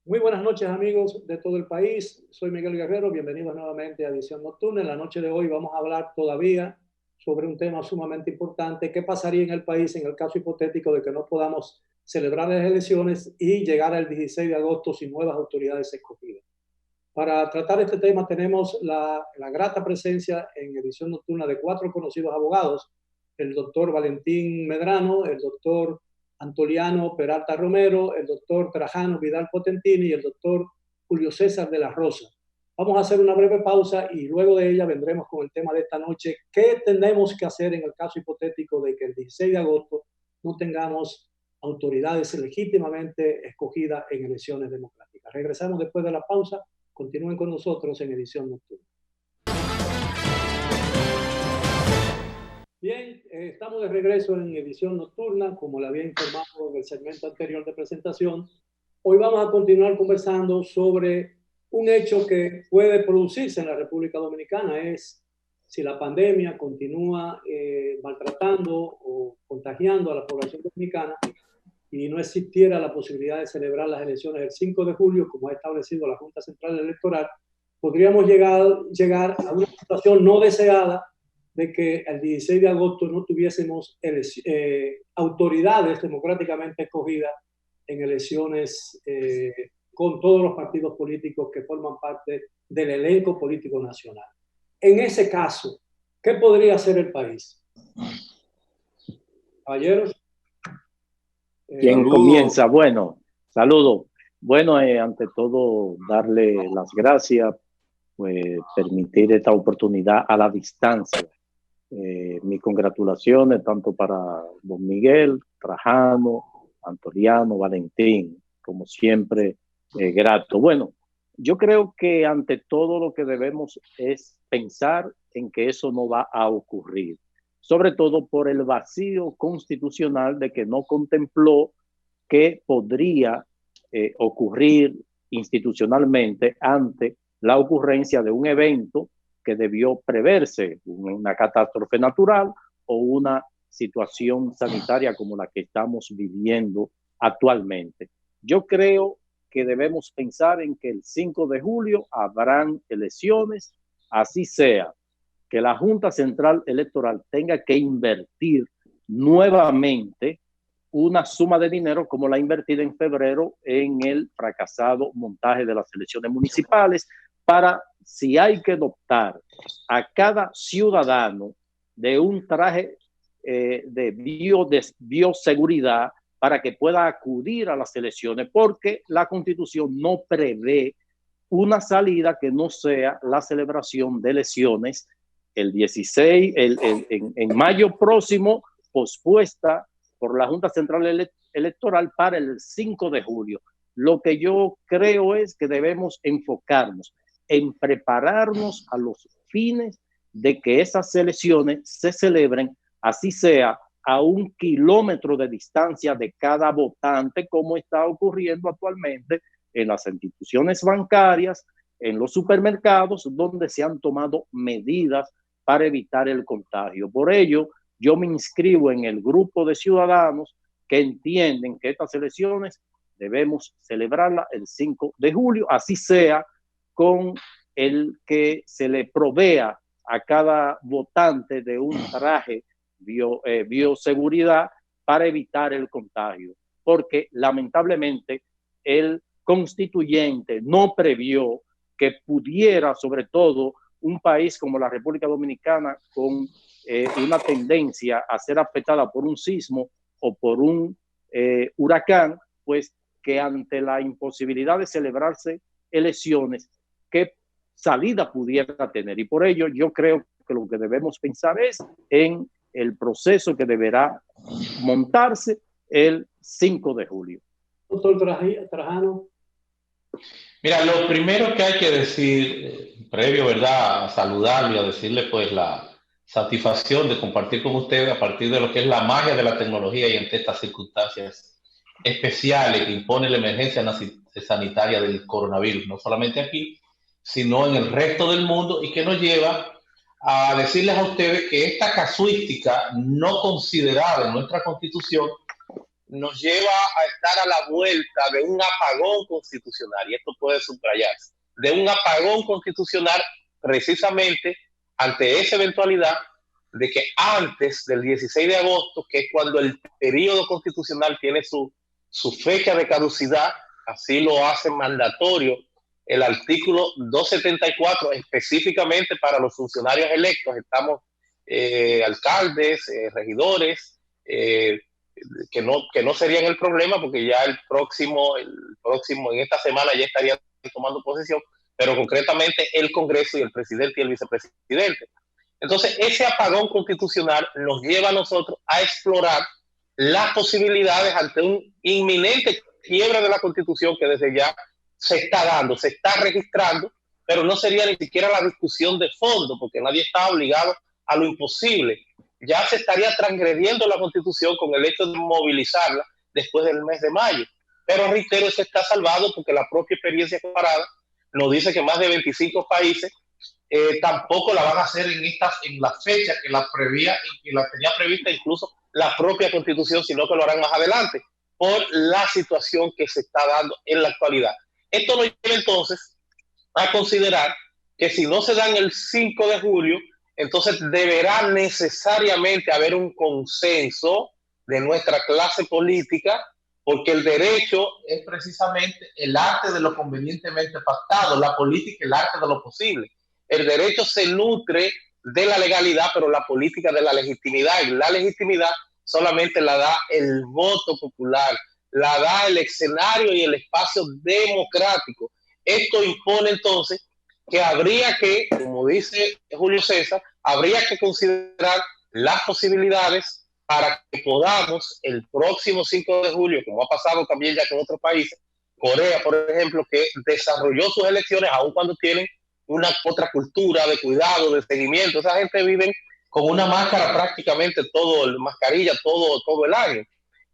Muy buenas noches, amigos de todo el país. Soy Miguel Guerrero. Bienvenidos nuevamente a Edición Nocturna. En la noche de hoy vamos a hablar todavía sobre un tema sumamente importante. ¿Qué pasaría en el país en el caso hipotético de que no podamos celebrar las elecciones y llegar al 16 de agosto sin nuevas autoridades escogidas? Para tratar este tema tenemos la grata presencia en Edición Nocturna de cuatro conocidos abogados: el doctor Valentín Medrano, el doctor Antoliano Peralta Romero, el doctor Trajano Vidal Potentini y el doctor Julio César de la Rosa. Vamos a hacer una breve pausa y luego de ella vendremos con el tema de esta noche: ¿qué tenemos que hacer en el caso hipotético de que el 16 de agosto no tengamos autoridades legítimamente escogidas en elecciones democráticas? Regresamos después de la pausa. Continúen con nosotros en Edición Nocturna. Bien, estamos de regreso en Edición Nocturna. Como le había informado en el segmento anterior de presentación, hoy vamos a continuar conversando sobre un hecho que puede producirse en la República Dominicana: es si la pandemia continúa maltratando o contagiando a la población dominicana y no existiera la posibilidad de celebrar las elecciones el 5 de julio, como ha establecido la Junta Central Electoral, podríamos llegar a una situación no deseada de que el 16 de agosto no tuviésemos autoridades democráticamente escogidas en elecciones con todos los partidos políticos que forman parte del elenco político nacional. En ese caso, ¿qué podría hacer el país? Caballeros. ¿Quién comienza? Bueno, saludo. Bueno, ante todo, darle las gracias, pues permitir esta oportunidad a la distancia. Mis congratulaciones tanto para don Miguel, Trajano, Antoliano, Valentín, como siempre, grato. Bueno, yo creo que ante todo lo que debemos es pensar en que eso no va a ocurrir, sobre todo por el vacío constitucional de que no contempló que podría ocurrir institucionalmente ante la ocurrencia de un evento que debió preverse, una catástrofe natural o una situación sanitaria como la que estamos viviendo actualmente. Yo creo que debemos pensar en que el 5 de julio habrán elecciones, así sea que la Junta Central Electoral tenga que invertir nuevamente una suma de dinero como la invertida en febrero en el fracasado montaje de las elecciones municipales, para, si hay que dotar a cada ciudadano de un traje de bioseguridad para que pueda acudir a las elecciones, porque la Constitución no prevé una salida que no sea la celebración de elecciones el 16, en mayo próximo, pospuesta por la Junta Central Electoral para el 5 de julio. Lo que yo creo es que debemos enfocarnos en prepararnos a los fines de que esas elecciones se celebren, así sea a 1 kilómetro de distancia de cada votante, como está ocurriendo actualmente en las instituciones bancarias, en los supermercados, donde se han tomado medidas para evitar el contagio. Por ello, yo me inscribo en el grupo de ciudadanos que entienden que estas elecciones debemos celebrarlas el 5 de julio, así sea con el que se le provea a cada votante de un traje bioseguridad para evitar el contagio, porque lamentablemente el constituyente no previó que pudiera, sobre todo un país como la República Dominicana, con una tendencia a ser afectada por un sismo o por un huracán, pues que ante la imposibilidad de celebrarse elecciones, ¿qué salida pudiera tener? Y por ello yo creo que lo que debemos pensar es en el proceso que deberá montarse el 5 de julio. Doctor Trajano. Mira, lo primero que hay que decir, previo, ¿verdad?, a saludarlo y a decirle pues la satisfacción de compartir con ustedes a partir de lo que es la magia de la tecnología y ante estas circunstancias especiales que impone la emergencia sanitaria del coronavirus, no solamente aquí, sino en el resto del mundo, y que nos lleva a decirles a ustedes que esta casuística no considerada en nuestra Constitución nos lleva a estar a la vuelta de un apagón constitucional, y esto puede subrayarse, de un apagón constitucional precisamente ante esa eventualidad de que antes del 16 de agosto, que es cuando el periodo constitucional tiene su fecha de caducidad, así lo hace mandatorio el artículo 274, específicamente para los funcionarios electos. Estamos alcaldes, regidores, que no serían el problema, porque ya el próximo, en esta semana ya estarían tomando posesión, pero concretamente el Congreso y el presidente y el vicepresidente. Entonces, ese apagón constitucional nos lleva a nosotros a explorar las posibilidades ante un inminente quiebre de la Constitución que desde ya se está dando, se está registrando, pero no sería ni siquiera la discusión de fondo, porque nadie está obligado a lo imposible. Ya se estaría transgrediendo la Constitución con el hecho de movilizarla después del mes de mayo. Pero reitero, eso está salvado porque la propia experiencia comparada nos dice que más de 25 países tampoco la van a hacer en la fecha que la tenía prevista incluso la propia Constitución, sino que lo harán más adelante por la situación que se está dando en la actualidad. Esto nos lleva entonces a considerar que si no se dan el 5 de julio, entonces deberá necesariamente haber un consenso de nuestra clase política, porque el derecho es precisamente el arte de lo convenientemente pactado, la política el arte de lo posible. El derecho se nutre de la legalidad, pero la política de la legitimidad, y la legitimidad solamente la da el voto popular, la da el escenario y el espacio democrático. Esto impone entonces que habría que, como dice Julio César, habría que considerar las posibilidades para que podamos el próximo 5 de julio, como ha pasado también ya con otros países, Corea, por ejemplo, que desarrolló sus elecciones aun cuando tienen una otra cultura de cuidado, de seguimiento. Esa gente vive con una máscara prácticamente mascarilla todo el año.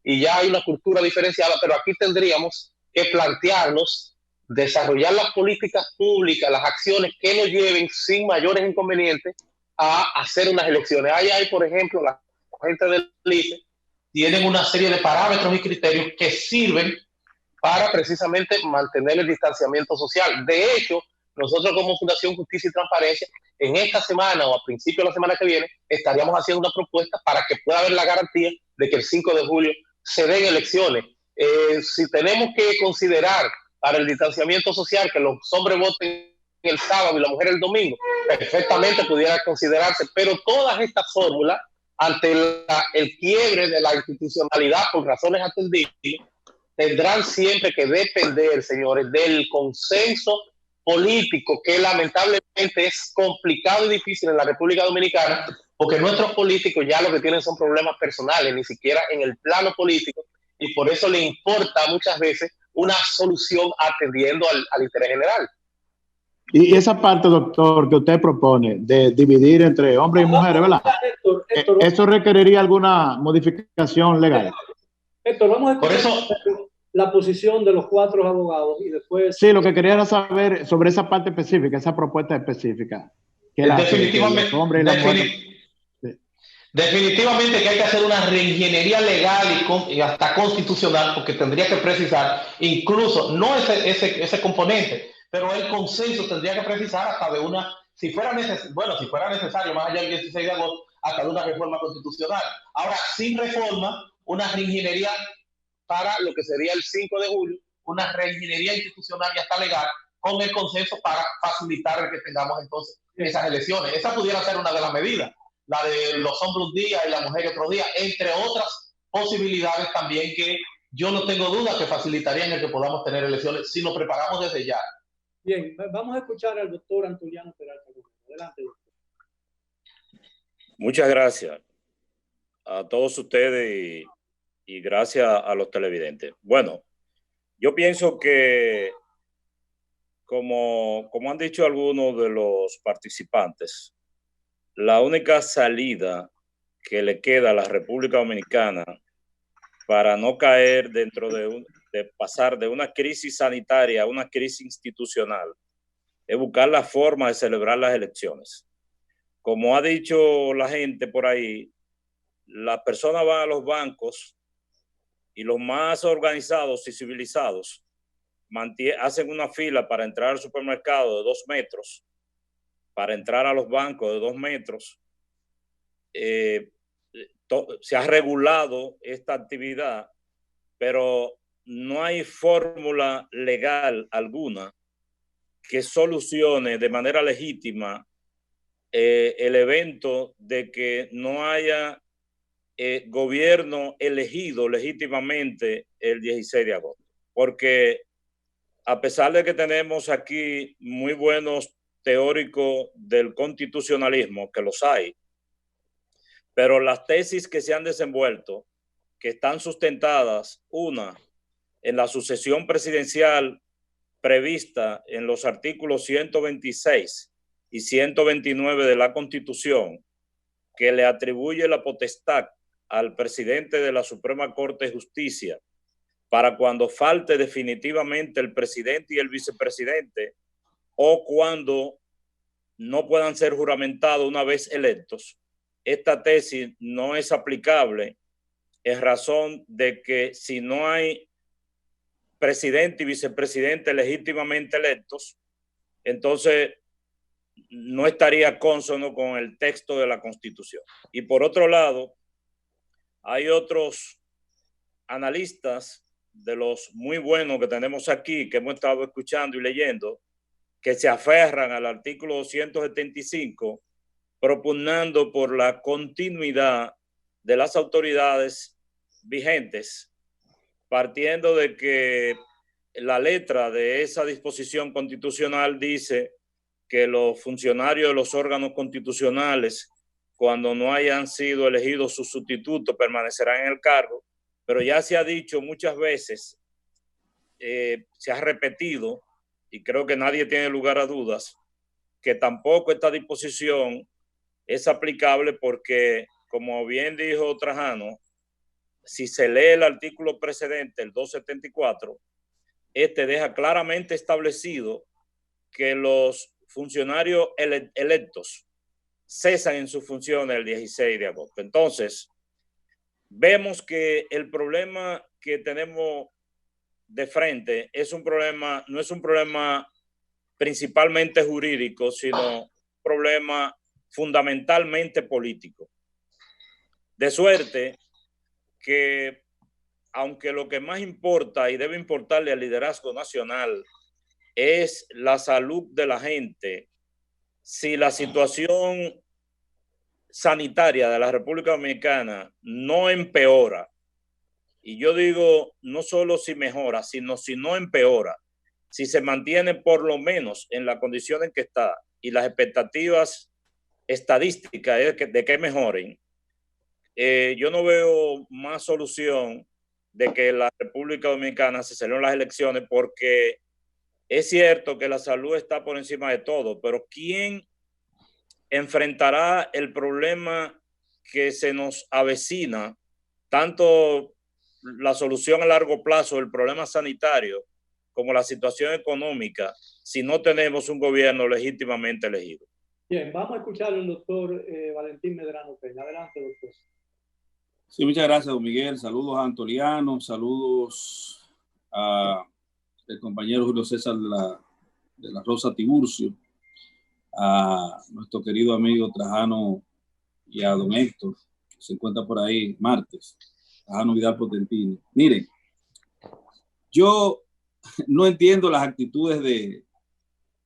Y ya hay una cultura diferenciada, pero aquí tendríamos que plantearnos desarrollar las políticas públicas, las acciones que nos lleven sin mayores inconvenientes a hacer unas elecciones. Ahí hay, por ejemplo, la gente del ICE tienen una serie de parámetros y criterios que sirven para precisamente mantener el distanciamiento social. De hecho, nosotros como Fundación Justicia y Transparencia, en esta semana o a principios de la semana que viene, estaríamos haciendo una propuesta para que pueda haber la garantía de que el 5 de julio se den elecciones. Si tenemos que considerar para el distanciamiento social que los hombres voten el sábado y la mujer el domingo, perfectamente pudiera considerarse, pero todas estas fórmulas, ante el quiebre de la institucionalidad por razones atendibles, tendrán siempre que depender, señores, del consenso político, que lamentablemente es complicado y difícil en la República Dominicana, porque nuestros políticos ya lo que tienen son problemas personales, ni siquiera en el plano político, y por eso le importa muchas veces una solución atendiendo al interés general. Y esa parte, doctor, que usted propone de dividir entre hombres y mujeres, ¿verdad? Héctor, ¿eso requeriría alguna modificación legal? Héctor, vamos a escuchar la posición de los 4 abogados y después... Sí, lo que quería era saber sobre esa parte específica, esa propuesta específica. Que definitivamente, definitivamente que hay que hacer una reingeniería legal y hasta constitucional, porque tendría que precisar incluso, no ese componente, pero el consenso tendría que precisar hasta de una, si fuera necesario, más allá del 16 de agosto, hasta de una reforma constitucional. Ahora, sin reforma, una reingeniería para lo que sería el 5 de julio, una reingeniería institucional y hasta legal, con el consenso para facilitar el que tengamos entonces esas elecciones. Esa pudiera ser una de las medidas, la de los hombres un día y la mujer otro día, entre otras posibilidades también que yo no tengo duda que facilitarían el que podamos tener elecciones si nos preparamos desde ya. Bien, vamos a escuchar al doctor Antoliano Peralta. Adelante, doctor. Muchas gracias a todos ustedes y gracias a los televidentes. Bueno, yo pienso que, como han dicho algunos de los participantes, la única salida que le queda a la República Dominicana para no caer dentro de pasar de una crisis sanitaria a una crisis institucional es buscar la forma de celebrar las elecciones. Como ha dicho la gente por ahí, las personas van a los bancos y los más organizados y civilizados hacen una fila para entrar al supermercado de 2 metros, para entrar a los bancos de 2 metros. Se ha regulado esta actividad, pero no hay fórmula legal alguna que solucione de manera legítima el evento de que no haya gobierno elegido legítimamente el 16 de agosto. Porque a pesar de que tenemos aquí muy buenos teóricos del constitucionalismo, que los hay, pero las tesis que se han desenvuelto, que están sustentadas, una, en la sucesión presidencial prevista en los artículos 126 y 129 de la Constitución, que le atribuye la potestad al presidente de la Suprema Corte de Justicia para cuando falte definitivamente el presidente y el vicepresidente, o cuando no puedan ser juramentados una vez electos. Esta tesis no es aplicable en razón de que si no hay presidente y vicepresidente legítimamente electos, entonces no estaría consono con el texto de la Constitución. Y por otro lado, hay otros analistas de los muy buenos que tenemos aquí, que hemos estado escuchando y leyendo, que se aferran al artículo 275, propugnando por la continuidad de las autoridades vigentes, partiendo de que la letra de esa disposición constitucional dice que los funcionarios de los órganos constitucionales, cuando no hayan sido elegidos sus sustitutos, permanecerán en el cargo, pero ya se ha dicho muchas veces, se ha repetido, y creo que nadie tiene lugar a dudas, que tampoco esta disposición es aplicable porque, como bien dijo Trajano, si se lee el artículo precedente, el 274, este deja claramente establecido que los funcionarios electos cesan en sus funciones el 16 de agosto. Entonces, vemos que el problema que tenemos de frente es un problema, no es un problema principalmente jurídico, sino un problema fundamentalmente político. De suerte que, aunque lo que más importa y debe importarle al liderazgo nacional es la salud de la gente, si la situación sanitaria de la República Dominicana no empeora, y yo digo no solo si mejora, sino si no empeora, si se mantiene por lo menos en la condición en que está y las expectativas estadísticas de que mejoren, yo no veo más solución de que la República Dominicana se celebren las elecciones, porque es cierto que la salud está por encima de todo, pero ¿quién enfrentará el problema que se nos avecina, tanto la solución a largo plazo del problema sanitario como la situación económica, si no tenemos un gobierno legítimamente elegido? Bien, vamos a escuchar al doctor Valentín Medrano Peña. Adelante, doctor. Sí, muchas gracias, don Miguel. Saludos a Antoliano, saludos a el compañero Julio César de la Rosa Tiburcio, a nuestro querido amigo Trajano y a don Héctor, que se encuentra por ahí martes, Trajano Vidal Potentini. Miren, yo no entiendo las actitudes de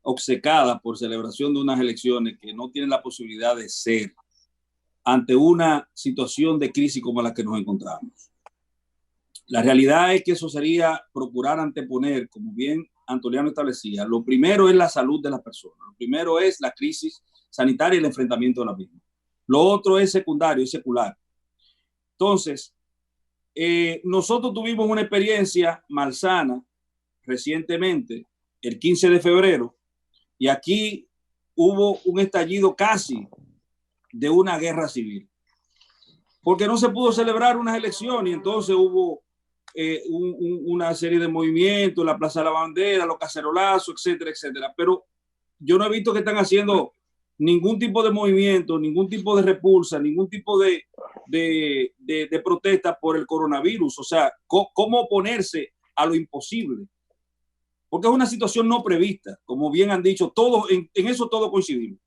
obcecadas por celebración de unas elecciones que no tienen la posibilidad de ser ante una situación de crisis como la que nos encontramos. La realidad es que eso sería procurar anteponer, como bien Antoliano establecía, lo primero es la salud de las personas, lo primero es la crisis sanitaria y el enfrentamiento de la misma. Lo otro es secundario, es secular. Entonces, nosotros tuvimos una experiencia malsana recientemente, el 15 de febrero, y aquí hubo un estallido casi de una guerra civil, porque no se pudo celebrar unas elecciones, y entonces hubo una serie de movimientos, la Plaza de la Bandera, los cacerolazos, etcétera, etcétera. Pero yo no he visto que están haciendo ningún tipo de movimiento, ningún tipo de repulsa, ningún tipo de protesta por el coronavirus. O sea, ¿cómo oponerse a lo imposible? Porque es una situación no prevista, como bien han dicho, todos, en eso todos coincidimos.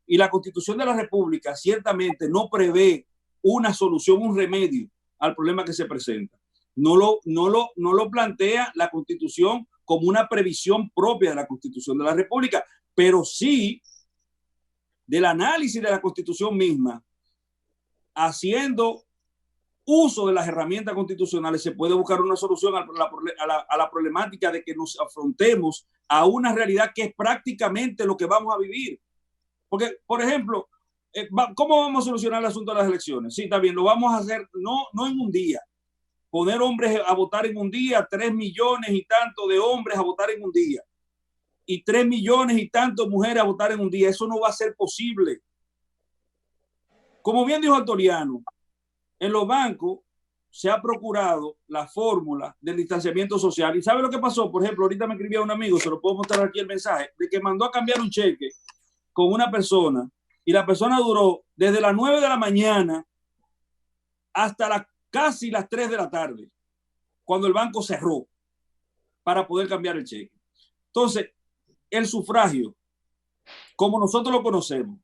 Y la Constitución de la República ciertamente no prevé una solución, un remedio al problema que se presenta. No lo plantea la Constitución como una previsión propia de la Constitución de la República, pero sí del análisis de la Constitución misma, haciendo uso de las herramientas constitucionales, se puede buscar una solución a la problemática de que nos afrontemos a una realidad que es prácticamente lo que vamos a vivir. Porque, por ejemplo, ¿cómo vamos a solucionar el asunto de las elecciones? Sí, está bien, lo vamos a hacer no en un día. Poner hombres a votar en un día, 3 millones y tanto de hombres a votar en un día, y 3 millones y tanto de mujeres a votar en un día, eso no va a ser posible. Como bien dijo Antoliano, en los bancos se ha procurado la fórmula del distanciamiento social. ¿Y sabe lo que pasó? Por ejemplo, ahorita me escribía un amigo, se lo puedo mostrar aquí el mensaje, de que mandó a cambiar un cheque con una persona y la persona duró desde las 9 de la mañana hasta casi las 3 de la tarde, cuando el banco cerró para poder cambiar el cheque. Entonces, el sufragio, como nosotros lo conocemos,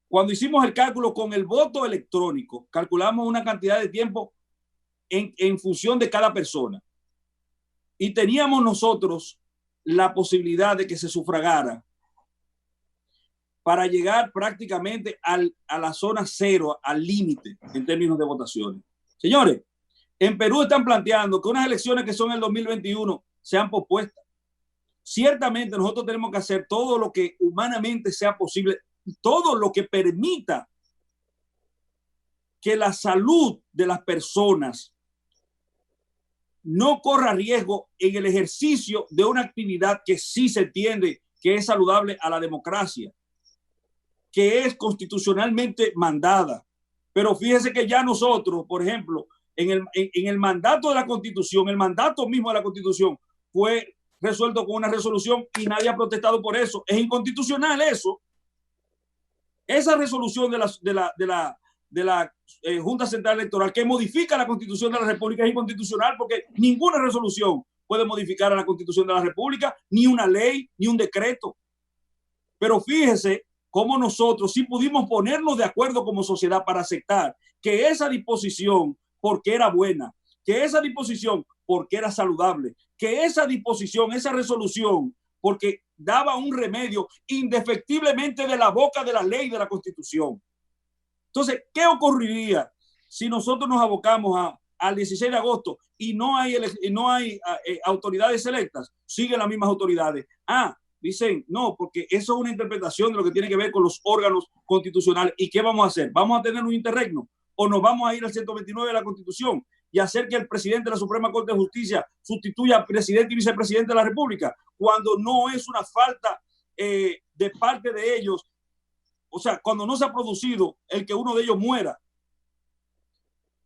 cuando hicimos el cálculo con el voto electrónico, calculamos una cantidad de tiempo en función de cada persona. Y teníamos nosotros la posibilidad de que se sufragara para llegar prácticamente a la zona cero, al límite en términos de votaciones. Señores, en Perú están planteando que unas elecciones que son el 2021 sean pospuestas. Ciertamente nosotros tenemos que hacer todo lo que humanamente sea posible, todo lo que permita que la salud de las personas no corra riesgo en el ejercicio de una actividad que sí se entiende que es saludable a la democracia, que es constitucionalmente mandada. Pero fíjese que ya nosotros, por ejemplo, en el mandato de la Constitución, el mandato mismo de la Constitución fue resuelto con una resolución y nadie ha protestado por eso. Es inconstitucional eso. Esa resolución de la Junta Central Electoral que modifica la Constitución de la República es inconstitucional porque ninguna resolución puede modificar a la Constitución de la República, ni una ley, ni un decreto. Pero fíjese cómo nosotros sí pudimos ponernos de acuerdo como sociedad para aceptar que esa disposición, porque era buena, que esa disposición, porque era saludable, que esa disposición, esa resolución, porque daba un remedio indefectiblemente de la boca de la ley de la Constitución. Entonces, ¿qué ocurriría si nosotros nos abocamos al 16 de agosto y no hay autoridades electas? Siguen las mismas autoridades. Dicen, no, porque eso es una interpretación de lo que tiene que ver con los órganos constitucionales. ¿Y qué vamos a hacer? ¿Vamos a tener un interregno? ¿O nos vamos a ir al 129 de la Constitución y hacer que el presidente de la Suprema Corte de Justicia sustituya al presidente y vicepresidente de la República? Cuando no es una falta de parte de ellos, o sea, cuando no se ha producido el que uno de ellos muera,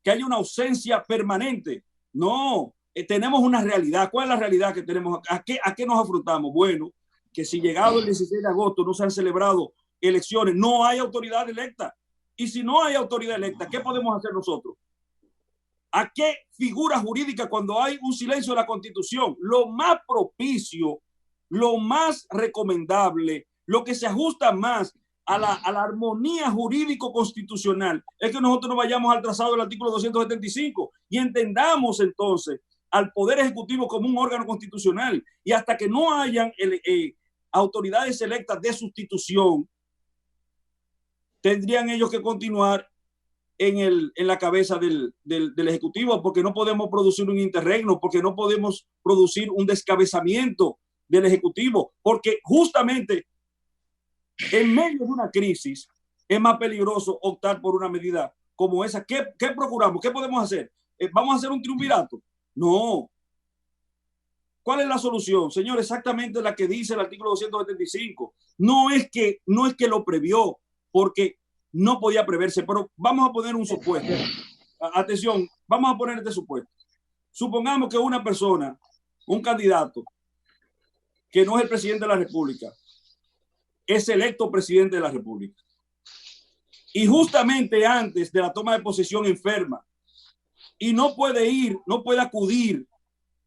que haya una ausencia permanente. No, tenemos una realidad. ¿Cuál es la realidad que tenemos? ¿A qué nos afrontamos? Bueno, que si llegado el 16 de agosto no se han celebrado elecciones, no hay autoridad electa. Y si no hay autoridad electa, ¿qué podemos hacer nosotros? ¿A qué figura jurídica cuando hay un silencio de la Constitución? Lo más propicio, lo más recomendable, lo que se ajusta más a la armonía jurídico-constitucional es que nosotros nos vayamos al trazado del artículo 275 y entendamos entonces al Poder Ejecutivo como un órgano constitucional, y hasta que no hayan autoridades electas de sustitución, tendrían ellos que continuar en la cabeza del Ejecutivo, porque no podemos producir un interregno, porque no podemos producir un descabezamiento del Ejecutivo, porque justamente en medio de una crisis es más peligroso optar por una medida como esa. ¿Qué procuramos? ¿Qué podemos hacer? ¿Vamos a hacer un triunvirato? No. ¿Cuál es la solución? Señor, exactamente la que dice el artículo 275. No es que lo previó, porque no podía preverse, pero vamos a poner un supuesto. Atención, vamos a poner este supuesto. Supongamos que una persona, un candidato, que no es el presidente de la República, es electo presidente de la República. Y justamente antes de la toma de posesión enferma. Y no puede ir, no puede acudir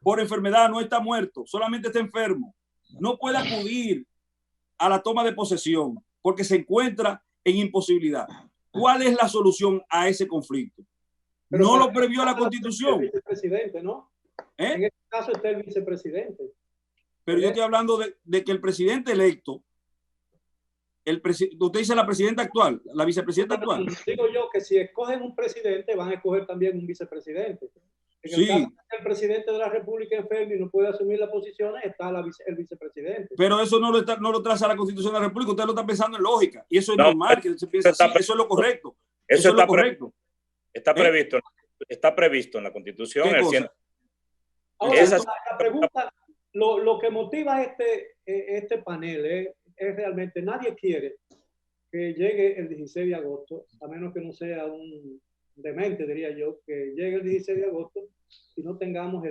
por enfermedad, no está muerto, solamente está enfermo. No puede acudir a la toma de posesión porque se encuentra en imposibilidad. ¿Cuál es la solución a ese conflicto? Pero no lo previó la Constitución. El vicepresidente, ¿no? En este caso está el vicepresidente. Pero yo estoy hablando de que el presidente electo, usted dice la presidenta actual, la vicepresidenta actual. Digo yo que si escogen un presidente, van a escoger también un vicepresidente. En el caso de que el presidente de la República enfermo y no puede asumir las posiciones, está el vicepresidente. Pero eso no lo traza la Constitución de la República, usted lo está pensando en lógica. Y eso es normal, que se piense así, eso es lo correcto. Eso es lo correcto. Está previsto en la Constitución. Ahora, la pregunta, lo que motiva este panel es realmente, nadie quiere que llegue el 16 de agosto, a menos que no sea un demente, diría yo, que llegue el 16 de agosto y no tengamos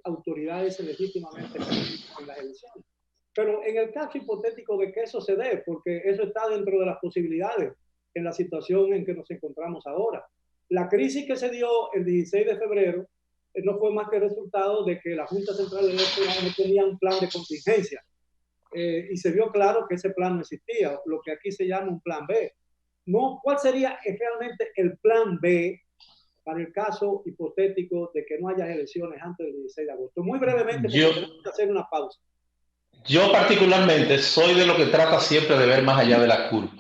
autoridades legítimamente en las elecciones. Pero en el caso hipotético de que eso se dé, porque eso está dentro de las posibilidades en la situación en que nos encontramos ahora. La crisis que se dio el 16 de febrero no fue más que resultado de que la Junta Central Electoral no tenía un plan de contingencia. Y se vio claro que ese plan no existía, lo que aquí se llama un plan B. No, ¿cuál sería realmente el plan B para el caso hipotético de que no haya elecciones antes del 16 de agosto? Muy brevemente, tenemos que hacer una pausa. Yo particularmente soy de lo que trata siempre de ver más allá de la curva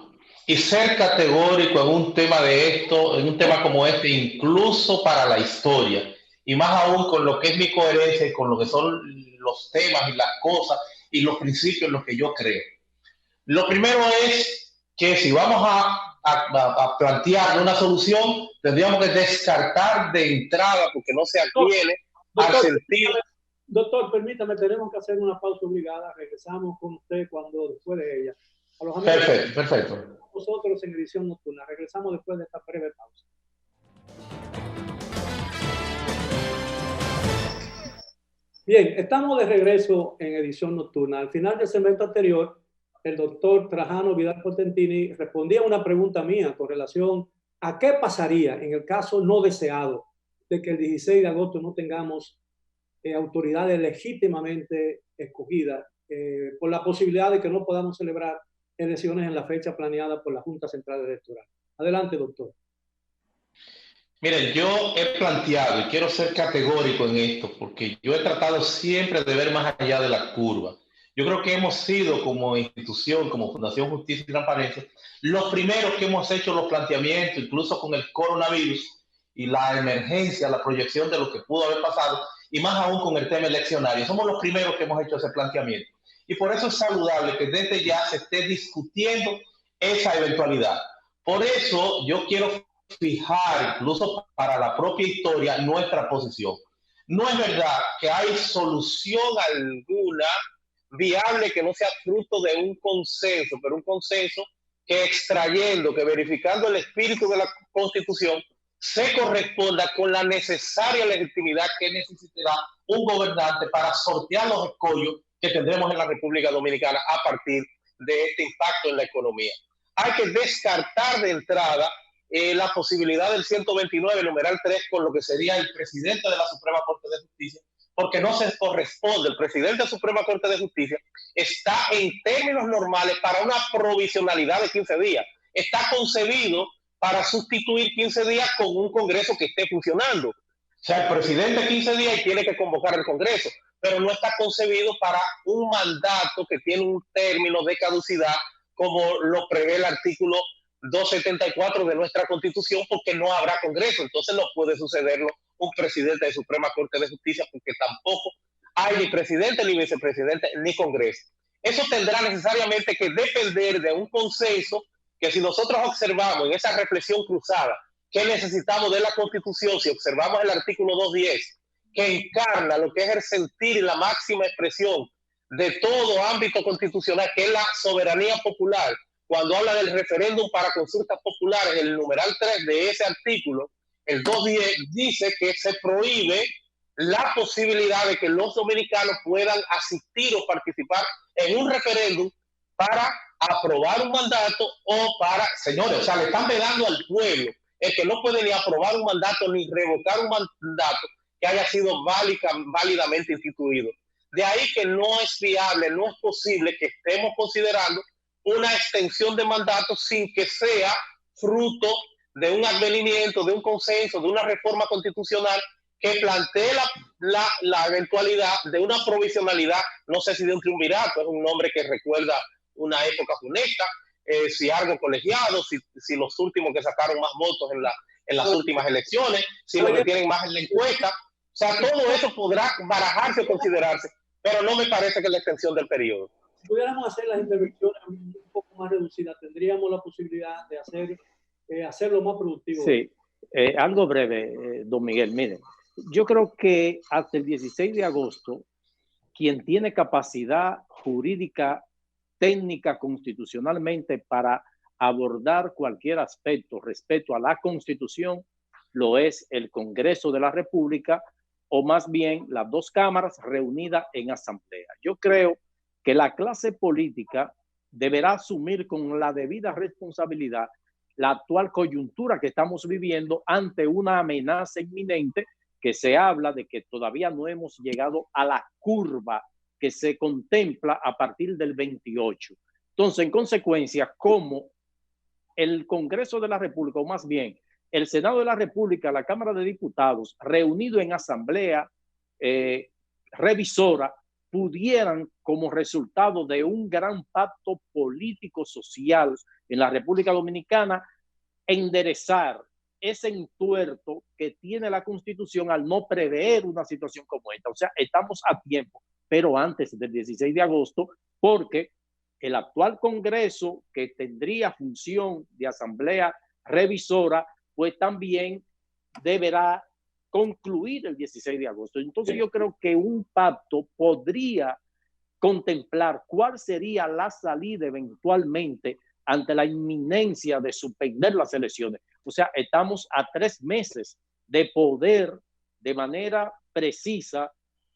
y ser categórico en un tema de esto, en un tema como este, incluso para la historia, y más aún con lo que es mi coherencia y con lo que son los temas y las cosas y los principios en los que yo creo. Lo primero es que si vamos a plantear una solución, tendríamos que descartar de entrada, porque no se atiene al sentido. Doctor, permítame, tenemos que hacer una pausa obligada. Regresamos con usted después de ella. A los amigos, perfecto. Nosotros en Edición Nocturna. Regresamos después de esta breve pausa. Bien, estamos de regreso en Edición Nocturna. Al final del segmento anterior, el doctor Trajano Vidal Potentini respondía a una pregunta mía con relación a qué pasaría en el caso no deseado de que el 16 de agosto no tengamos autoridades legítimamente escogidas por la posibilidad de que no podamos celebrar elecciones en la fecha planeada por la Junta Central Electoral. Adelante, doctor. Miren, yo he planteado y quiero ser categórico en esto porque yo he tratado siempre de ver más allá de la curva. Yo creo que hemos sido como institución, como Fundación Justicia y Transparencia, los primeros que hemos hecho los planteamientos, incluso con el coronavirus y la emergencia, la proyección de lo que pudo haber pasado, y más aún con el tema eleccionario. Somos los primeros que hemos hecho ese planteamiento. Y por eso es saludable que desde ya se esté discutiendo esa eventualidad. Por eso yo quiero fijar, incluso para la propia historia, nuestra posición. No es verdad que hay solución alguna viable que no sea fruto de un consenso, pero un consenso que extrayendo, que verificando el espíritu de la Constitución, se corresponda con la necesaria legitimidad que necesitará un gobernante para sortear los escollos que tendremos en la República Dominicana a partir de este impacto en la economía. Hay que descartar de entrada la posibilidad del 129, numeral 3, con lo que sería el presidente de la Suprema Corte de Justicia, porque no se corresponde. El presidente de la Suprema Corte de Justicia está en términos normales para una provisionalidad de 15 días. Está concebido para sustituir 15 días con un Congreso que esté funcionando. O sea, el presidente 15 días y tiene que convocar el Congreso, pero no está concebido para un mandato que tiene un término de caducidad como lo prevé el artículo 274 de nuestra Constitución, porque no habrá Congreso. Entonces no puede sucederlo un presidente de Suprema Corte de Justicia, porque tampoco hay ni presidente, ni vicepresidente, ni Congreso. Eso tendrá necesariamente que depender de un consenso que, si nosotros observamos en esa reflexión cruzada que necesitamos de la Constitución, si observamos el artículo 210, que encarna lo que es el sentir y la máxima expresión de todo ámbito constitucional, que es la soberanía popular, cuando habla del referéndum para consultas populares, el numeral 3 de ese artículo, el 210, dice que se prohíbe la posibilidad de que los dominicanos puedan asistir o participar en un referéndum para aprobar un mandato o para, señores, o sea, le están vedando al pueblo el que no puede ni aprobar un mandato ni revocar un mandato que haya sido válidamente instituido. De ahí que no es viable, no es posible que estemos considerando una extensión de mandato sin que sea fruto de un advenimiento, de un consenso, de una reforma constitucional que plantee la eventualidad de una provisionalidad, no sé si de un triunvirato, es un nombre que recuerda una época funesta, si algo colegiado, si los últimos que sacaron más votos en las últimas elecciones, si los que tienen más en la encuesta, o sea, todo eso podrá barajarse o considerarse, pero no me parece que la extensión del periodo. Si pudiéramos hacer las intervenciones un poco más reducidas, tendríamos la posibilidad de hacerlo más productivo. Sí, algo breve, don Miguel. Mire, yo creo que hasta el 16 de agosto, quien tiene capacidad jurídica, técnica, constitucionalmente para abordar cualquier aspecto respecto a la Constitución, lo es el Congreso de la República, o más bien las dos cámaras reunidas en asamblea. Yo creo que la clase política deberá asumir con la debida responsabilidad la actual coyuntura que estamos viviendo ante una amenaza inminente, que se habla de que todavía no hemos llegado a la curva que se contempla a partir del 28. Entonces, en consecuencia, como el Congreso de la República, o más bien el Senado de la República, la Cámara de Diputados, reunido en asamblea revisora, pudieran, como resultado de un gran pacto político-social en la República Dominicana, enderezar ese entuerto que tiene la Constitución al no prever una situación como esta. O sea, estamos a tiempo, pero antes del 16 de agosto, porque el actual Congreso, que tendría función de asamblea revisora, pues también deberá concluir el 16 de agosto. Entonces yo creo que un pacto podría contemplar cuál sería la salida eventualmente ante la inminencia de suspender las elecciones. O sea, estamos a 3 meses de poder de manera precisa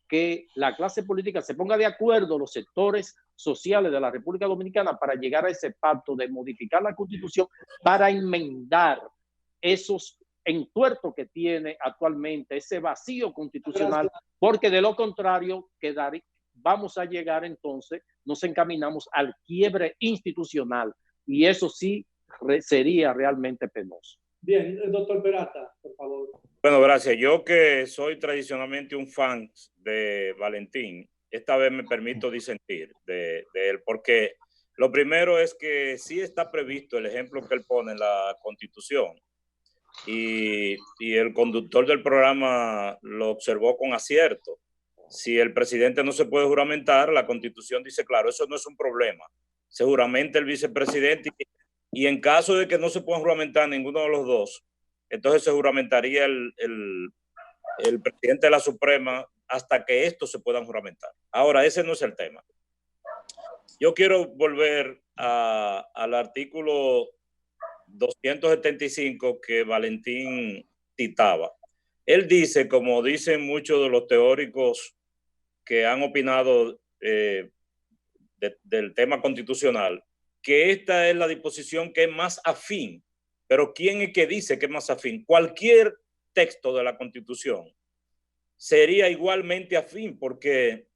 que la clase política se ponga de acuerdo, los sectores sociales de la República Dominicana, para llegar a ese pacto de modificar la Constitución para enmendar esos entuertos que tiene actualmente, ese vacío constitucional, porque de lo contrario vamos a llegar entonces, nos encaminamos al quiebre institucional, y eso sí sería realmente penoso. Bien, doctor Peralta, por favor. Bueno, gracias. Yo, que soy tradicionalmente un fan de Valentín, esta vez me permito disentir de él, porque lo primero es que sí está previsto el ejemplo que él pone en la Constitución, y el conductor del programa lo observó con acierto. Si el presidente no se puede juramentar, la Constitución dice, claro, eso no es un problema. Se juramenta el vicepresidente, y en caso de que no se pueda juramentar ninguno de los dos, entonces se juramentaría el presidente de la Suprema hasta que estos se puedan juramentar. Ahora, ese no es el tema. Yo quiero volver al artículo 275 que Valentín citaba. Él dice, como dicen muchos de los teóricos que han opinado del tema constitucional, que esta es la disposición que es más afín. Pero ¿quién es que dice que es más afín? Cualquier texto de la Constitución sería igualmente afín, porque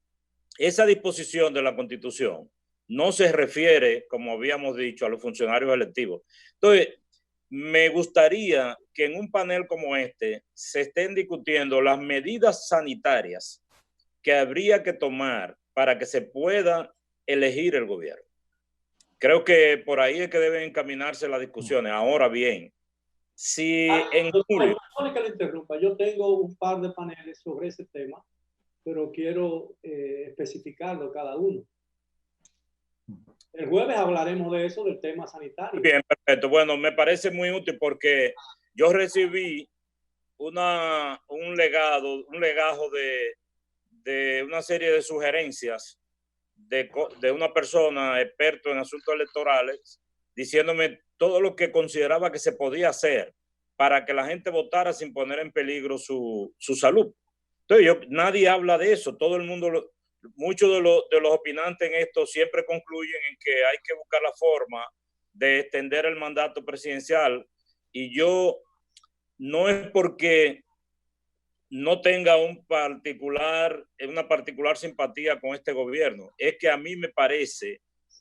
esa disposición de la Constitución no se refiere, como habíamos dicho, a los funcionarios electivos. Entonces, me gustaría que en un panel como este se estén discutiendo las medidas sanitarias que habría que tomar para que se pueda elegir el gobierno. Creo que por ahí es que deben encaminarse las discusiones. Ahora bien, si en julio... No, que le interrumpa. Yo tengo un par de paneles sobre ese tema, pero quiero especificarlo cada uno. El jueves hablaremos de eso, del tema sanitario. Bien, perfecto. Bueno, me parece muy útil porque yo recibí un legajo de una serie de sugerencias de una persona experto en asuntos electorales, diciéndome todo lo que consideraba que se podía hacer para que la gente votara sin poner en peligro su salud. Entonces, nadie habla de eso. Todo el mundo muchos de los opinantes en esto siempre concluyen en que hay que buscar la forma de extender el mandato presidencial, y yo no es porque no tenga una particular simpatía con este gobierno, es que a mí me parece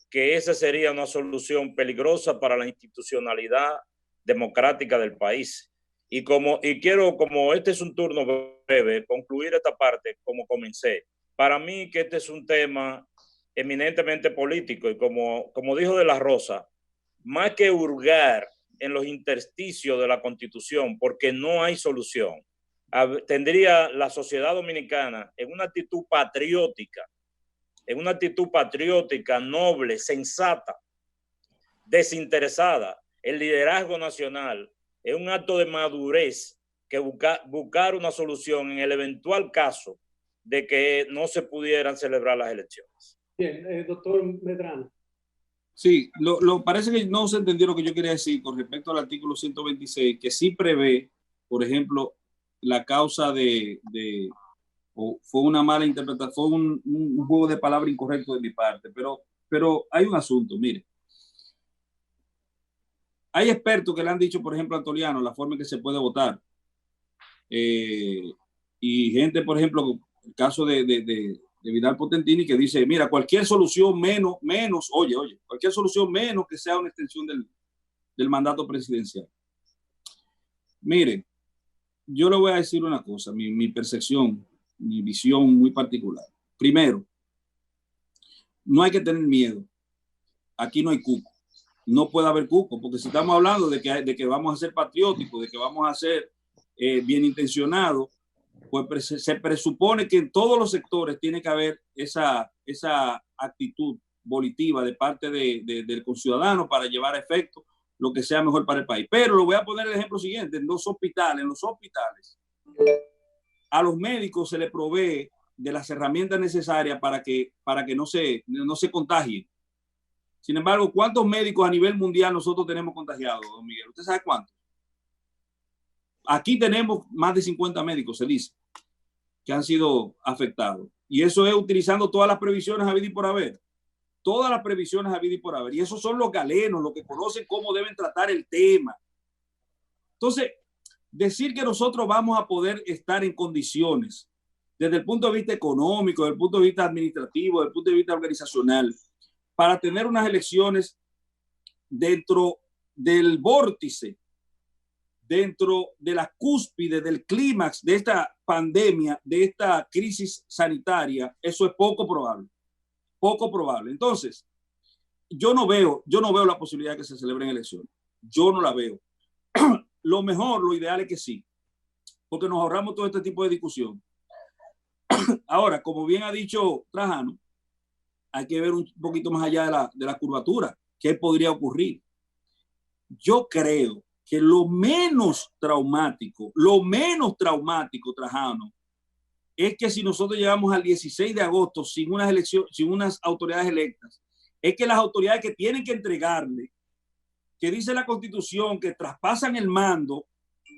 que esa sería una solución peligrosa para la institucionalidad democrática del país. Y quiero, como este es un turno breve, concluir esta parte como comencé. Para mí que este es un tema eminentemente político, y como dijo De la Rosa, más que hurgar en los intersticios de la Constitución, porque no hay solución, tendría la sociedad dominicana en una actitud patriótica, noble, sensata, desinteresada. El liderazgo nacional es un acto de madurez que buscar una solución en el eventual caso de que no se pudieran celebrar las elecciones. Bien, doctor Medrano. Sí, parece que no se entendió lo que yo quería decir con respecto al artículo 126, que sí prevé, por ejemplo, la causa fue una mala interpretación, fue un juego de palabras incorrecto de mi parte, pero hay un asunto, mire. Hay expertos que le han dicho, por ejemplo, a Antoliano, la forma en que se puede votar. Y gente, por ejemplo, el caso de Vidal Potentini, que dice, mira, cualquier solución menos, cualquier solución menos que sea una extensión del mandato presidencial. Mire, yo le voy a decir una cosa, mi percepción, mi visión muy particular. Primero, no hay que tener miedo. Aquí no hay cuco. No puede haber cuco, porque si estamos hablando de que vamos a ser patrióticos, de que vamos a ser bien intencionados, pues se presupone que en todos los sectores tiene que haber esa actitud volitiva de parte del conciudadano para llevar a efecto lo que sea mejor para el país. Pero lo voy a poner el ejemplo siguiente: en los hospitales, a los médicos se les provee de las herramientas necesarias para que no se contagien. Sin embargo, ¿cuántos médicos a nivel mundial nosotros tenemos contagiados, don Miguel? ¿Usted sabe cuántos? Aquí tenemos más de 50 médicos, se dice, que han sido afectados. Y eso es utilizando todas las previsiones habidas y por haber. Todas las previsiones habidas y por haber. Y esos son los galenos, los que conocen cómo deben tratar el tema. Entonces, decir que nosotros vamos a poder estar en condiciones, desde el punto de vista económico, desde el punto de vista administrativo, desde el punto de vista organizacional, para tener unas elecciones dentro del vórtice, dentro de la cúspide del clímax de esta pandemia, de esta crisis sanitaria, eso es poco probable. Poco probable. Entonces, yo no veo la posibilidad de que se celebren elecciones. Yo no la veo. Lo mejor, lo ideal es que sí, porque nos ahorramos todo este tipo de discusión. Ahora, como bien ha dicho Trajano, hay que ver un poquito más allá de la curvatura. ¿Qué podría ocurrir? Yo creo que lo menos traumático, Trajano, es que si nosotros llegamos al 16 de agosto sin unas elecciones, sin unas autoridades electas, es que las autoridades que tienen que entregarle, que dice la Constitución, que traspasan el mando,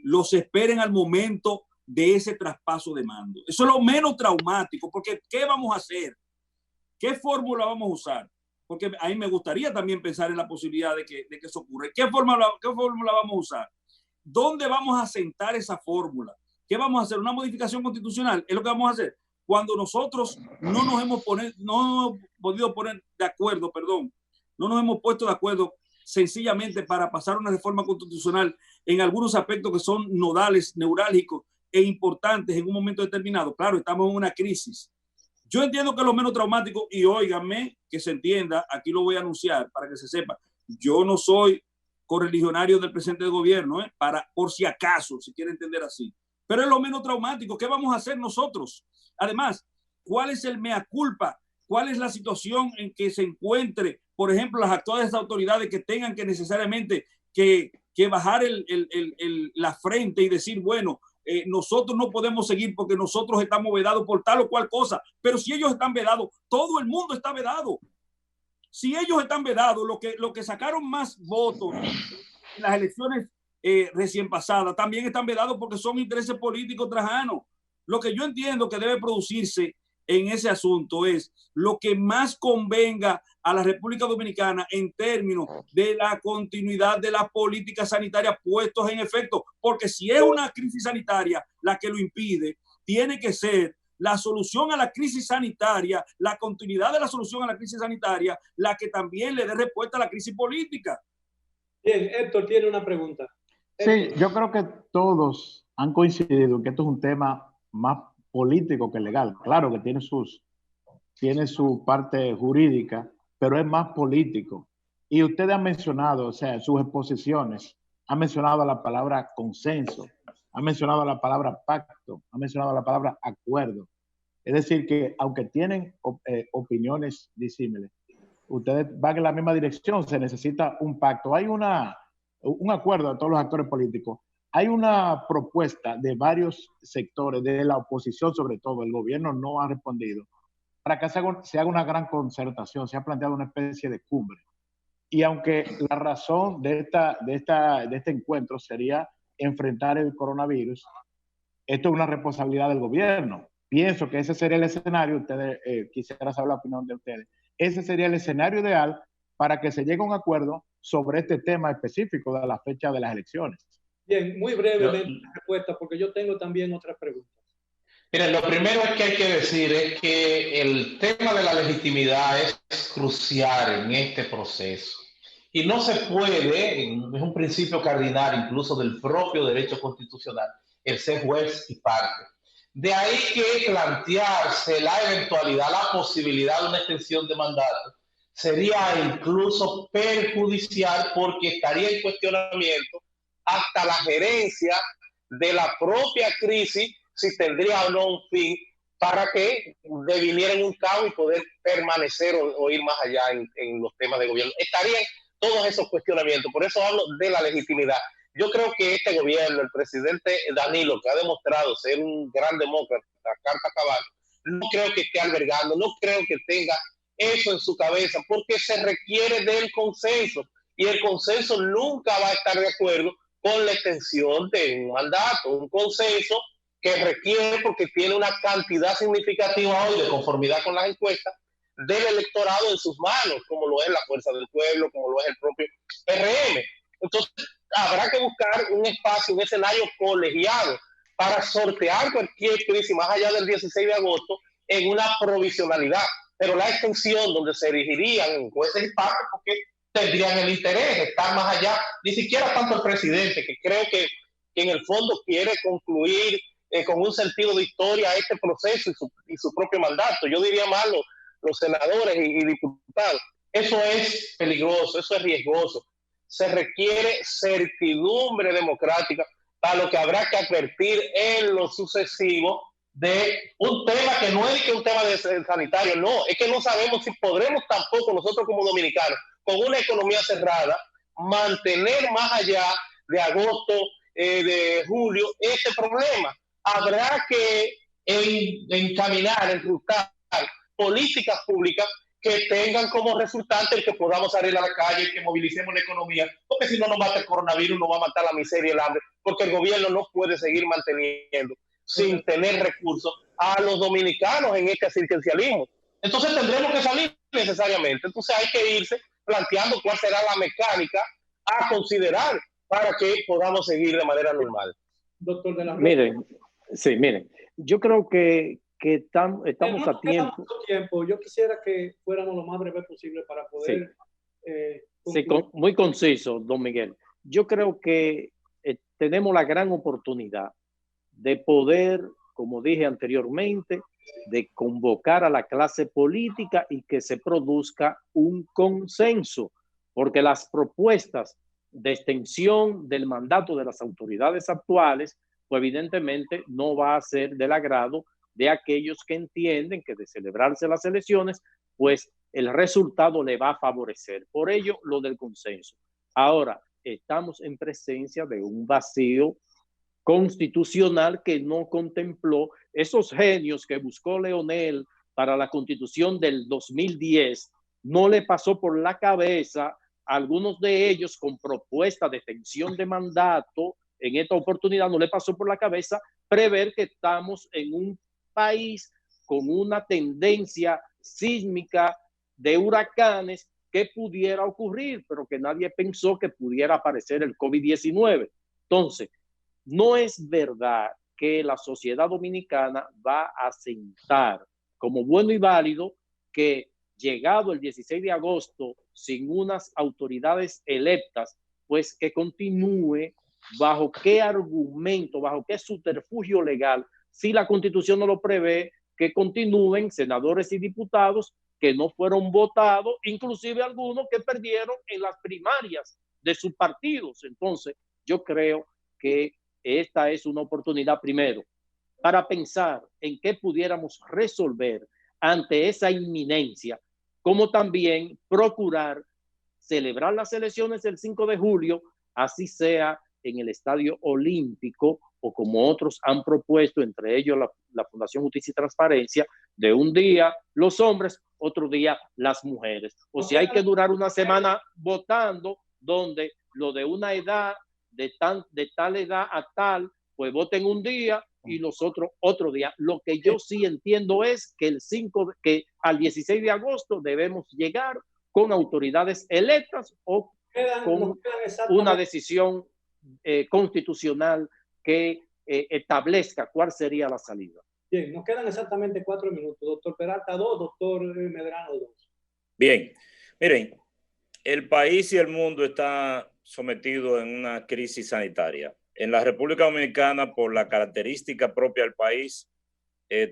los esperen al momento de ese traspaso de mando. Eso es lo menos traumático, porque ¿qué vamos a hacer? ¿Qué fórmula vamos a usar? Porque a mí me gustaría también pensar en la posibilidad de que eso ocurra. ¿Qué fórmula vamos a usar? ¿Dónde vamos a sentar esa fórmula? ¿Qué vamos a hacer? ¿Una modificación constitucional? Es lo que vamos a hacer. Cuando nosotros no nos hemos podido poner de acuerdo, no nos hemos puesto de acuerdo sencillamente para pasar una reforma constitucional en algunos aspectos que son nodales, neurálgicos e importantes en un momento determinado. Claro, estamos en una crisis. Yo entiendo que es lo menos traumático, y óiganme, que se entienda, aquí lo voy a anunciar para que se sepa. Yo no soy correligionario del presidente del gobierno, por si acaso, si quiere entender así. Pero es lo menos traumático. ¿Qué vamos a hacer nosotros? Además, ¿cuál es el mea culpa? ¿Cuál es la situación en que se encuentre, por ejemplo, las actuales autoridades que tengan que necesariamente que bajar la frente y decir, bueno, nosotros no podemos seguir porque nosotros estamos vedados por tal o cual cosa? Pero si ellos están vedados, todo el mundo está vedado. Si ellos están vedados, los que sacaron más votos en las elecciones recién pasadas también están vedados porque son intereses políticos, Trajano. Lo que yo entiendo que debe producirse en ese asunto es lo que más convenga a la República Dominicana en términos de la continuidad de las políticas sanitarias puestos en efecto, porque si es una crisis sanitaria la que lo impide, tiene que ser la solución a la crisis sanitaria, la continuidad de la solución a la crisis sanitaria, la que también le dé respuesta a la crisis política. Bien, Héctor tiene una pregunta. Sí, yo creo que todos han coincidido en que esto es un tema más político que legal. Claro que tiene su parte jurídica, pero es más político. Y ustedes han mencionado, o sea, sus exposiciones, han mencionado la palabra consenso, han mencionado la palabra pacto, han mencionado la palabra acuerdo. Es decir, que aunque tienen opiniones disímiles, ustedes van en la misma dirección, se necesita un pacto. Hay un acuerdo de todos los actores políticos. Hay una propuesta de varios sectores, de la oposición sobre todo, el gobierno no ha respondido, para que se haga una gran concertación, se ha planteado una especie de cumbre. Y aunque la razón de este encuentro sería enfrentar el coronavirus, esto es una responsabilidad del gobierno. Pienso que ese sería el escenario, ustedes quisiera saber la opinión de ustedes, ese sería el escenario ideal para que se llegue a un acuerdo sobre este tema específico de la fecha de las elecciones. Bien, muy brevemente la respuesta, porque yo tengo también otras preguntas. Miren, lo primero que hay que decir es que el tema de la legitimidad es crucial en este proceso. Y no se puede, es un principio cardinal incluso del propio derecho constitucional, el ser juez y parte. De ahí que plantearse la eventualidad, la posibilidad de una extensión de mandato sería incluso perjudicial porque estaría en cuestionamiento hasta la gerencia de la propia crisis, si tendría o no un fin para que deviniera en un caos y poder permanecer o ir más allá en los temas de gobierno. Estarían todos esos cuestionamientos, por eso hablo de la legitimidad. Yo creo que este gobierno, el presidente Danilo, que ha demostrado ser un gran demócrata, carta cabal, no creo que esté albergando, no creo que tenga eso en su cabeza, porque se requiere del consenso, y el consenso nunca va a estar de acuerdo con la extensión de un mandato, un consenso que requiere, porque tiene una cantidad significativa hoy de conformidad con las encuestas del electorado en sus manos, como lo es la Fuerza del Pueblo, como lo es el propio PRM. Entonces, habrá que buscar un espacio, un escenario colegiado para sortear cualquier crisis más allá del 16 de agosto en una provisionalidad. Pero la extensión donde se erigirían en jueces y partes, porque tendrían el interés de estar más allá, ni siquiera tanto el presidente, que creo que en el fondo quiere concluir con un sentido de historia este proceso y su propio mandato. Yo diría más los senadores y diputados. Eso es peligroso, eso es riesgoso. Se requiere certidumbre democrática para lo que habrá que advertir en lo sucesivo de un tema que no es que un tema de sanitario, no, es que no sabemos si podremos tampoco nosotros como dominicanos, con una economía cerrada, mantener más allá de agosto, de julio, este problema. Habrá que encaminar, enrutar políticas públicas que tengan como resultante el que podamos salir a la calle, que movilicemos la economía, porque si no nos mata el coronavirus, nos va a matar la miseria y el hambre, porque el gobierno no puede seguir manteniendo sin tener recursos a los dominicanos en este asistencialismo. Entonces tendremos que salir necesariamente. Entonces hay que irse planteando cuál será la mecánica a considerar para que podamos seguir de manera normal. Doctor de la Rosa. Miren, yo creo que estamos a tiempo. Yo quisiera que fuéramos lo más breve posible para poder... muy conciso, don Miguel. Yo creo que tenemos la gran oportunidad de poder, como dije anteriormente, de convocar a la clase política y que se produzca un consenso, porque las propuestas de extensión del mandato de las autoridades actuales, pues evidentemente no va a ser del agrado de aquellos que entienden que de celebrarse las elecciones, pues el resultado le va a favorecer. Por ello, lo del consenso. Ahora, estamos en presencia de un vacío constitucional que no contempló esos genios que buscó Leonel para la Constitución del 2010. No le pasó por la cabeza, algunos de ellos con propuesta de extensión de mandato, en esta oportunidad no le pasó por la cabeza prever que estamos en un país con una tendencia sísmica de huracanes que pudiera ocurrir, pero que nadie pensó que pudiera aparecer el COVID-19. Entonces, no es verdad que la sociedad dominicana va a asentar como bueno y válido que llegado el 16 de agosto sin unas autoridades electas, pues que continúe bajo qué argumento, bajo qué subterfugio legal, si la Constitución no lo prevé, que continúen senadores y diputados que no fueron votados, inclusive algunos que perdieron en las primarias de sus partidos. Entonces, yo creo que esta es una oportunidad primero para pensar en qué pudiéramos resolver ante esa inminencia, como también procurar celebrar las elecciones del 5 de julio, así sea en el Estadio Olímpico o como otros han propuesto, entre ellos la Fundación Justicia y Transparencia, de un día los hombres, otro día las mujeres. O si hay que durar una semana votando, donde lo de una edad, de tal edad a tal, pues voten un día y los otros otro día. Lo que yo sí entiendo es que que al 16 de agosto debemos llegar con autoridades electas o con una decisión constitucional que establezca cuál sería la salida. Bien, nos quedan exactamente 4 minutos. Doctor Peralta 2, doctor Medrano 2. Bien, miren, el país y el mundo está sometido en una crisis sanitaria. En la República Dominicana, por la característica propia del país,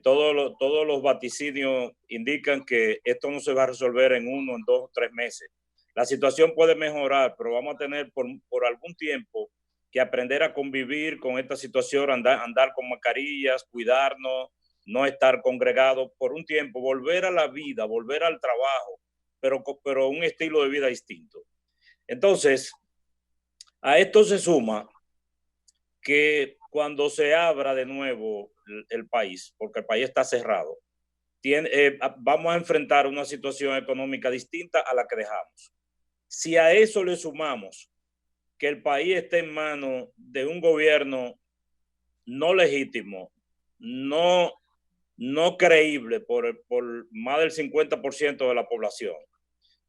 todos los vaticinios indican que esto no se va a resolver en 1, en 2 o 3 meses. La situación puede mejorar, pero vamos a tener por algún tiempo que aprender a convivir con esta situación, andar con mascarillas, cuidarnos, no estar congregados por un tiempo, volver a la vida, volver al trabajo, pero un estilo de vida distinto. Entonces, a esto se suma que cuando se abra de nuevo el país, porque el país está cerrado, vamos a enfrentar una situación económica distinta a la que dejamos. Si a eso le sumamos que el país esté en manos de un gobierno no legítimo, no creíble por más del 50% de la población,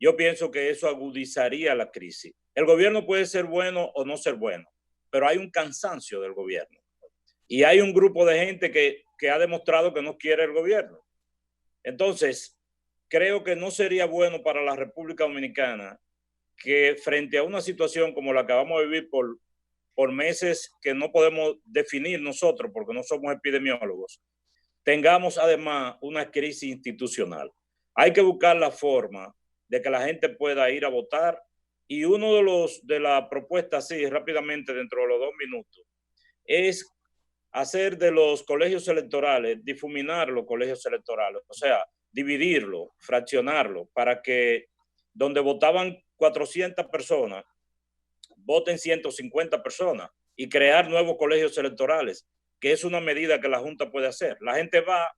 yo pienso que eso agudizaría la crisis. El gobierno puede ser bueno o no ser bueno, pero hay un cansancio del gobierno. Y hay un grupo de gente que ha demostrado que no quiere el gobierno. Entonces, creo que no sería bueno para la República Dominicana que frente a una situación como la que vamos a vivir por meses que no podemos definir nosotros porque no somos epidemiólogos, tengamos además una crisis institucional. Hay que buscar la forma de que la gente pueda ir a votar y uno de las propuestas, sí, rápidamente dentro de los 2 minutos, es hacer de los colegios electorales, difuminar los colegios electorales, o sea, dividirlo, fraccionarlo, para que donde votaban 400 personas, voten 150 personas y crear nuevos colegios electorales, que es una medida que la Junta puede hacer. La gente va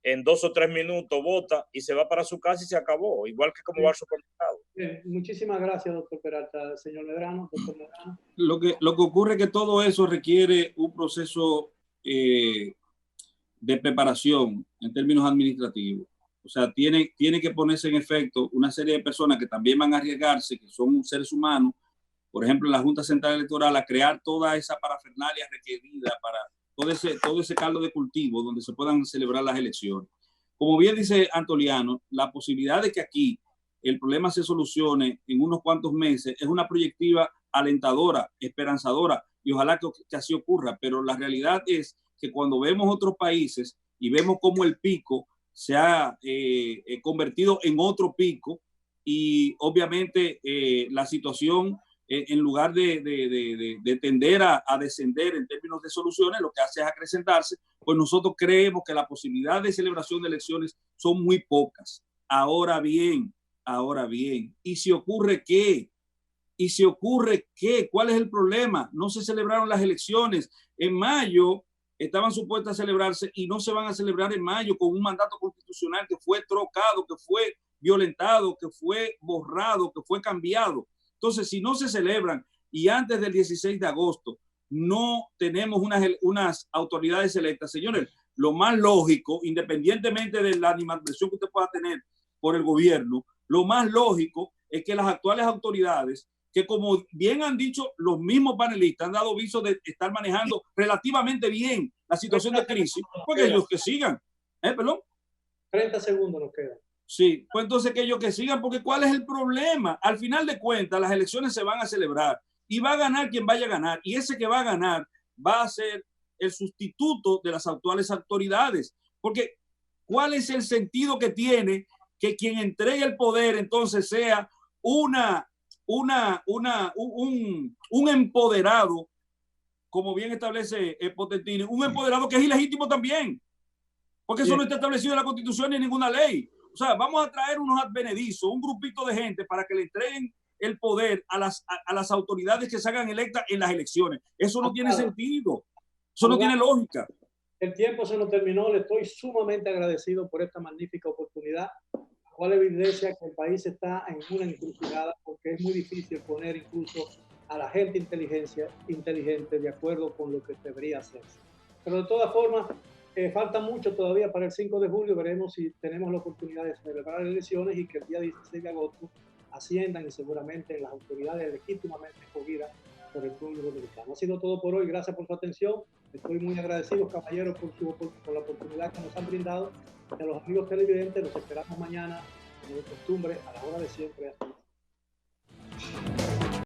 en 2 o 3 minutos, vota y se va para su casa y se acabó, igual que como va al supermercado. Muchísimas gracias, doctor Peralta. Señor Medrano, doctor Medrano. Lo que ocurre es que todo eso requiere un proceso de preparación en términos administrativos. O sea, tiene que ponerse en efecto una serie de personas que también van a arriesgarse, que son seres humanos, por ejemplo, la Junta Central Electoral, a crear toda esa parafernalia requerida para todo ese caldo de cultivo donde se puedan celebrar las elecciones. Como bien dice Antoliano, la posibilidad de que aquí el problema se solucione en unos cuantos meses es una proyectiva alentadora, esperanzadora, y ojalá que así ocurra, pero la realidad es que cuando vemos otros países y vemos cómo el pico se ha convertido en otro pico y obviamente la situación en lugar de tender a descender en términos de soluciones, lo que hace es acrecentarse, pues nosotros creemos que la posibilidad de celebración de elecciones son muy pocas. Ahora bien, ¿y si ocurre qué? ¿Y si ocurre qué? ¿Cuál es el problema? No se celebraron las elecciones. En mayo estaban supuestas a celebrarse y no se van a celebrar en mayo con un mandato constitucional que fue trocado, que fue violentado, que fue borrado, que fue cambiado. Entonces, si no se celebran y antes del 16 de agosto no tenemos unas autoridades electas, señores, lo más lógico, independientemente de la animadversión que usted pueda tener por el gobierno, lo más lógico es que las actuales autoridades, que como bien han dicho los mismos panelistas, han dado aviso de estar manejando relativamente bien la situación de crisis, pues ellos que sigan. Perdón. 30 segundos nos quedan. Sí, pues entonces que ellos que sigan, porque ¿cuál es el problema? Al final de cuentas, las elecciones se van a celebrar y va a ganar quien vaya a ganar, y ese que va a ganar va a ser el sustituto de las actuales autoridades, porque ¿cuál es el sentido que tiene que quien entregue el poder entonces sea un empoderado, como bien establece Potentini, un empoderado que es ilegítimo también, porque eso no está establecido en la Constitución ni en ninguna ley? O sea, vamos a traer unos advenedizos, un grupito de gente para que le entreguen el poder a las autoridades que se hagan electas en las elecciones. Eso no tiene sentido. Eso no tiene lógica. El tiempo se nos terminó. Le estoy sumamente agradecido por esta magnífica oportunidad, la cual evidencia que el país está en una encrucijada, porque es muy difícil poner incluso a la gente inteligente de acuerdo con lo que debería hacerse. Pero de todas formas, falta mucho todavía para el 5 de julio. Veremos si tenemos la oportunidad de celebrar elecciones y que el día 16 de agosto asciendan y seguramente las autoridades legítimamente escogidas por el pueblo dominicano. Ha sido todo por hoy. Gracias por su atención. Estoy muy agradecido, caballeros, por la oportunidad que nos han brindado. Y a los amigos televidentes, los esperamos mañana, como de costumbre, a la hora de siempre. Hasta luego.